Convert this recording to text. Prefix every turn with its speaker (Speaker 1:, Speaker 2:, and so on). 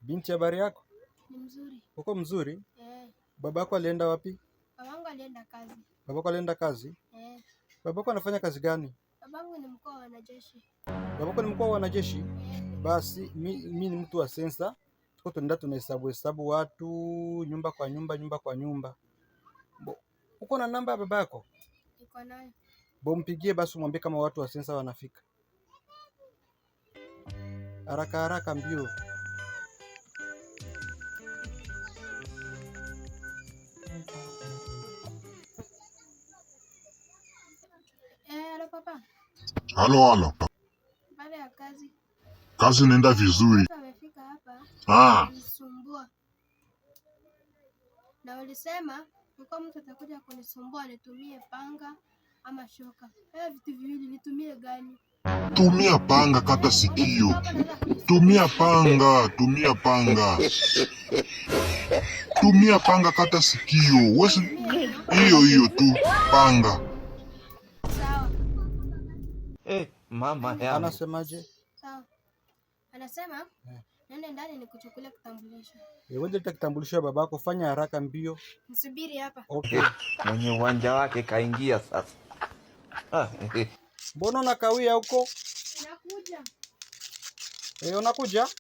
Speaker 1: Binti, habari yako?
Speaker 2: Ni mzuri.
Speaker 1: Uko mzuri?
Speaker 2: Babako
Speaker 1: alienda wapi?
Speaker 2: Babangu alienda kazi.
Speaker 1: Babako alienda kazi? Babako anafanya kazi gani?
Speaker 2: Babangu ni mkuu wa wanajeshi.
Speaker 1: Babako ni mkuu wa wanajeshi? Basi mimi ni mtu wa sensa. Tuko tunaenda tunahesabu watu nyumba kwa nyumba. Uko na namba ya babako?
Speaker 2: Niko nayo.
Speaker 1: Mpigie basi umwambie kama watu wa sensa wanafika. Haraka mbio.
Speaker 2: Halo papa.
Speaker 3: Halo.
Speaker 2: Baada ya kazi.
Speaker 3: Kazi inaenda vizuri.
Speaker 2: Wamefika hapa. Nisumbua. Na walisema kwa mtu atakuja kunisumbua nitumie panga ama shoka. Vitu viwili nitumie gani?
Speaker 3: Tumia panga, kata sikio. Tumia panga. Tumia panga, kata sikio. Hiyo tu panga.
Speaker 2: Sawa.
Speaker 4: Mama ya.
Speaker 1: Anasemaje?
Speaker 2: Sawa. Anasema nenda ndani nikuchukulia kitambulisho.
Speaker 1: Wewe ndio kitambulisho babako, fanya haraka mbio.
Speaker 2: Nisubiri hapa.
Speaker 1: Okay.
Speaker 4: Mwenye uwanja wake kaingia sasa.
Speaker 1: Mbona unakawia huko?
Speaker 2: Nakuja.
Speaker 1: Unakuja?